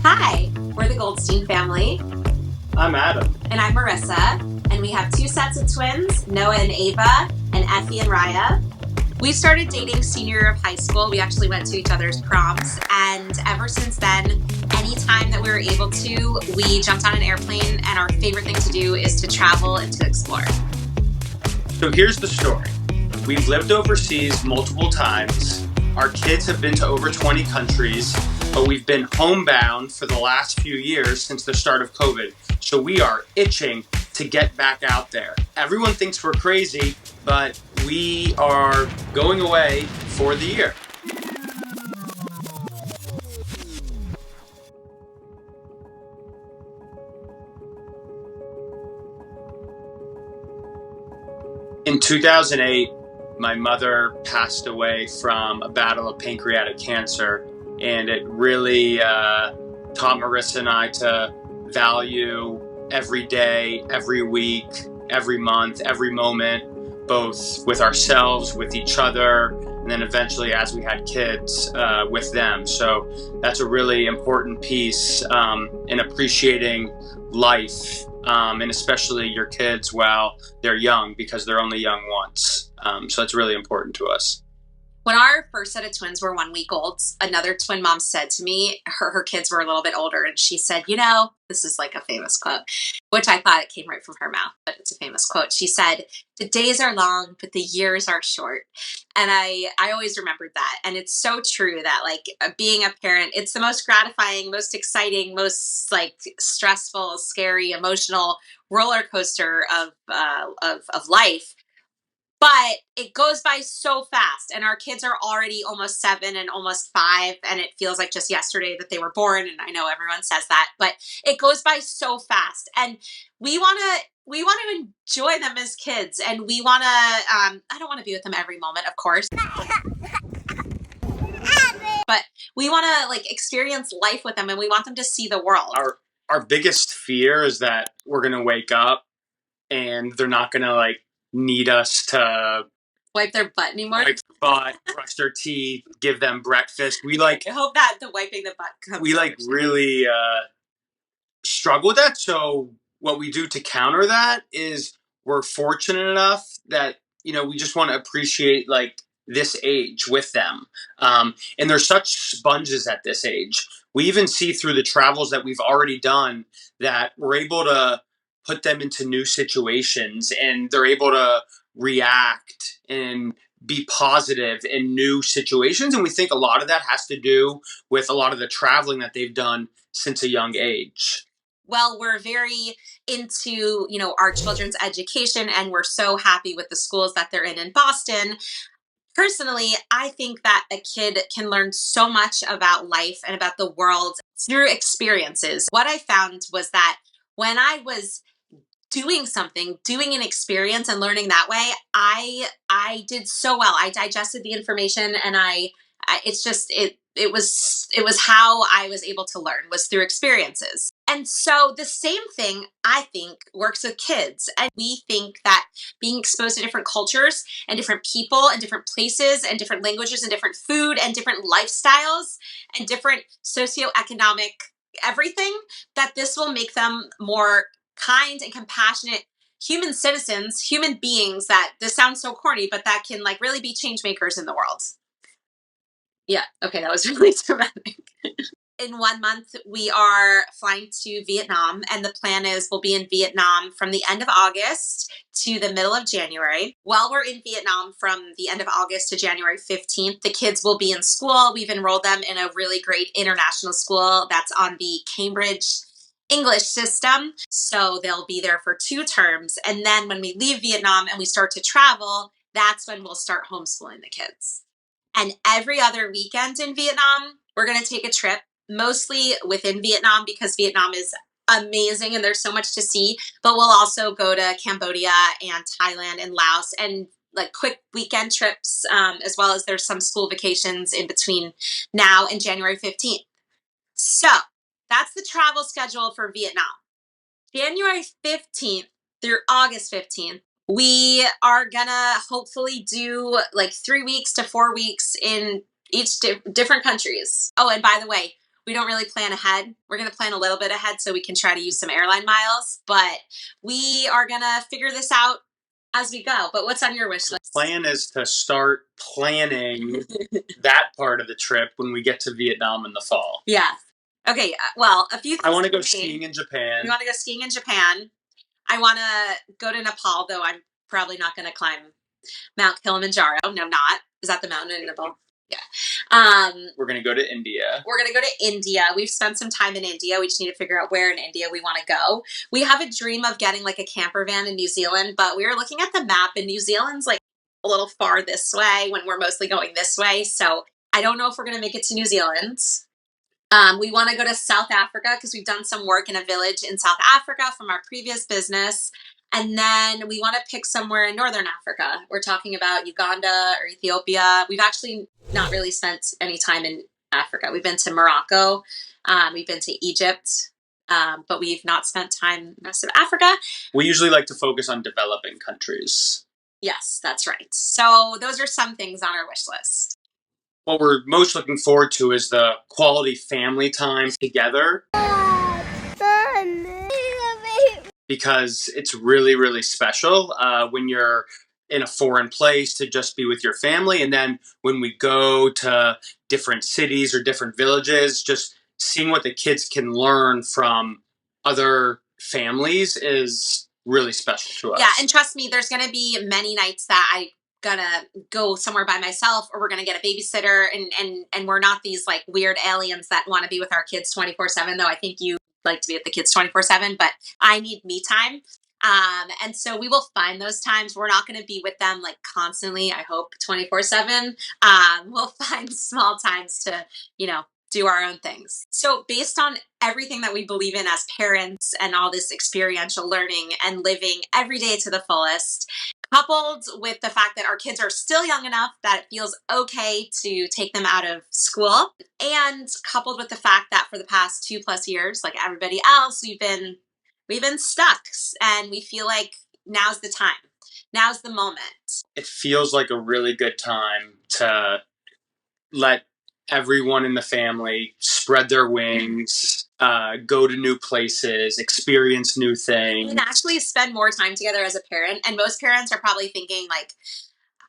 Hi, we're the Goldstein family, I'm Adam. and I'm Marissa, and we have two sets of twins, Noah and Ava, and Effie and Raya. We started dating senior year of high school. We actually went to each other's proms, and ever since then, anytime that we were able to, we jumped on an airplane, and our favorite thing to do is to travel and to explore. So here's the story. We've lived overseas multiple times. Our kids have been to over 20 countries, but we've been homebound for the last few years since the start of COVID. So we are itching to get back out there. Everyone thinks we're crazy, but we are going away for the year. In 2008, my mother passed away from a battle of pancreatic cancer, and it really taught Marissa and I to value every day, every week, every month, every moment, both with ourselves, with each other, and then eventually, as we had kids, with them. So that's a really important piece in appreciating life, and especially your kids while they're young, because they're only young once. So it's really important to us. When our first set of twins were 1 week old, another twin mom said to me, her kids were a little bit older, and she said, this is like a famous quote, which I thought it came right from her mouth, but it's a famous quote. She said, "The days are long, but the years are short." And I always remembered that. And it's so true that being a parent, it's the most gratifying, most exciting, most stressful, scary, emotional roller coaster of life. But it goes by so fast, and our kids are already almost 7 and almost 5, and it feels like just yesterday that they were born. And I know everyone says that, but it goes by so fast, and we want to enjoy them as kids, and we want to. I don't want to be with them every moment, of course, but we want to experience life with them, and we want them to see the world. Our biggest fear is that we're gonna wake up and they're not gonna need us to Wipe their butt anymore. wipe their butt, brush their teeth, give them breakfast. I hope that the wiping the butt comes. We really struggle with that. So what we do to counter that is we're fortunate enough that we just want to appreciate this age with them, and they're such sponges at this age. We even see through the travels that we've already done that we're able to put them into new situations, and they're able to react and be positive in new situations. And we think a lot of that has to do with a lot of the traveling that they've done since a young age. Well, we're very into, our children's education, and we're so happy with the schools that they're in Boston. Personally, I think that a kid can learn so much about life and about the world through experiences. What I found was that when I was doing an experience and learning that way, I did so well. I digested the information, and it was how I was able to learn, was through experiences. And so the same thing, I think, works with kids. And we think that being exposed to different cultures and different people and different places and different languages and different food and different lifestyles and different socioeconomic everything, that this will make them more kind and compassionate human citizens, human beings. That this sounds so corny, but that can really be change makers in the world. Yeah, okay, that was really dramatic. In 1 month, we are flying to Vietnam, and the plan is we'll be in Vietnam from the end of August to the middle of January. While we're in Vietnam from the end of August to January 15th, the kids will be in school. We've enrolled them in a really great international school that's on the Cambridge English system. So they'll be there for 2 terms. And then when we leave Vietnam and we start to travel, that's when we'll start homeschooling the kids. And every other weekend in Vietnam, we're going to take a trip, mostly within Vietnam, because Vietnam is amazing and there's so much to see. But we'll also go to Cambodia and Thailand and Laos, and quick weekend trips, as well as there's some school vacations in between now and January 15th. So that's the travel schedule for Vietnam. January 15th through August 15th, we are gonna hopefully do 3 weeks to 4 weeks in each different countries. Oh, and by the way, We don't really plan ahead. We're going to plan a little bit ahead so we can try to use some airline miles, but we are going to figure this out as we go. But what's on your wish list? The plan is to start planning that part of the trip when we get to Vietnam in the fall. Yeah. Okay. Well, a few things. I want to go skiing in Japan. You want to go skiing in Japan? I want to go to Nepal, though I'm probably not going to climb Mount Kilimanjaro. No, not. Is that the mountain in Nepal? Yeah. We're going to go to India. We're going to go to India. We've spent some time in India. We just need to figure out where in India we want to go. We have a dream of getting like a camper van in New Zealand, but we were looking at the map and New Zealand's like a little far this way when we're mostly going this way. So I don't know if we're going to make it to New Zealand. We want to go to South Africa because we've done some work in a village in South Africa from our previous business. And then we want to pick somewhere in Northern Africa. We're talking about Uganda or Ethiopia. We've actually not really spent any time in Africa. We've been to Morocco. We've been to Egypt. But we've not spent time in the rest of Africa. We usually like to focus on developing countries. Yes, that's right. So those are some things on our wish list. What we're most looking forward to is the quality family time together. Because it's really, really special when you're in a foreign place to just be with your family. And then when we go to different cities or different villages, just seeing what the kids can learn from other families is really special to us. Yeah, and trust me, there's going to be many nights that I gonna go somewhere by myself or we're gonna get a babysitter and we're not these like weird aliens that want to be with our kids 24/7, though I think you like to be with the kids 24/7, but I need me time. And so we will find those times. We're not going to be with them like constantly, I hope 24/7. We'll find small times to, do our own things. So based on everything that we believe in as parents and all this experiential learning and living every day to the fullest, coupled with the fact that our kids are still young enough that it feels okay to take them out of school, and coupled with the fact that for the past 2+ years, like everybody else, we've been stuck and we feel like now's the time. Now's the moment. It feels like a really good time to let everyone in the family spread their wings, go to new places, experience new things. And actually spend more time together as a parent. And most parents are probably thinking like,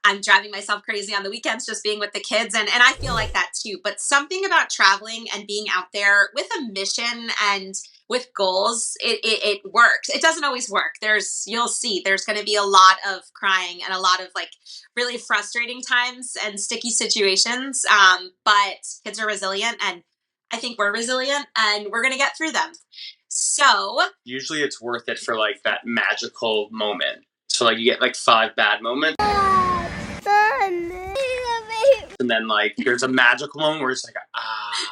I'm driving myself crazy on the weekends just being with the kids. And I feel like that too. But something about traveling and being out there with a mission and with goals, it works. It doesn't always work. You'll see, there's going to be a lot of crying and a lot of like really frustrating times and sticky situations. But kids are resilient and I think we're resilient and we're going to get through them. So usually it's worth it for like that magical moment. So like you get like 5 bad moments. And then like there's a magical moment where it's like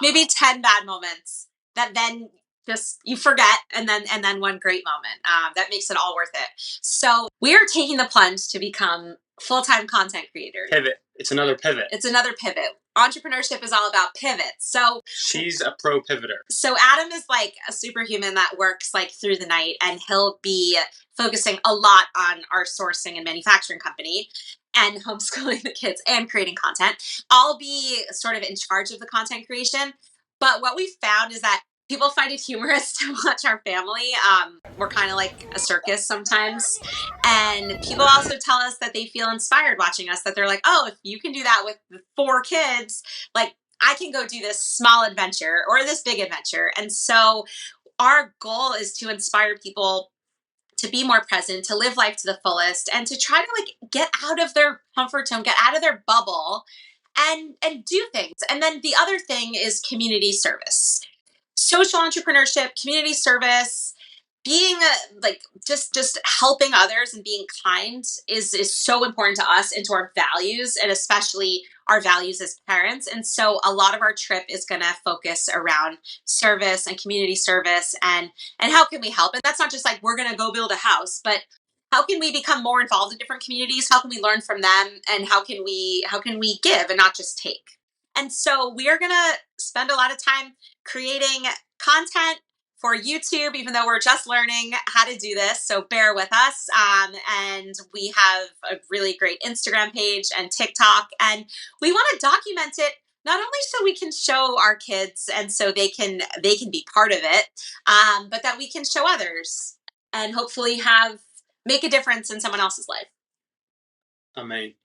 maybe 10 bad moments that then just you forget, and then one great moment that makes it all worth it. So we are taking the plunge to become full-time content creators. Pivot. It's another pivot. It's another pivot. Entrepreneurship is all about pivots. So she's a pro pivoter. So Adam is like a superhuman that works like through the night, and he'll be focusing a lot on our sourcing and manufacturing company and homeschooling the kids and creating content. I'll be sort of in charge of the content creation. But what we found is that people find it humorous to watch our family. We're kind of like a circus sometimes. And people also tell us that they feel inspired watching us, that they're like, oh, if you can do that with 4 kids, like I can go do this small adventure or this big adventure. And so our goal is to inspire people to be more present, to live life to the fullest, and to try to like get out of their comfort zone, get out of their bubble and do things. And then the other thing is community service. Social entrepreneurship, community service, being like just helping others and being kind is so important to us and to our values, and especially our values as parents. And so a lot of our trip is going to focus around service and community service and how can we help? And that's not just like we're going to go build a house, but how can we become more involved in different communities? How can we learn from them? And how can we give and not just take? And so we are going to spend a lot of time creating content for YouTube, even though we're just learning how to do this. So bear with us. And we have a really great Instagram page and TikTok, and we want to document it Not only so we can show our kids and so they can be part of it, but that we can show others and hopefully have make a difference in someone else's life. Amen.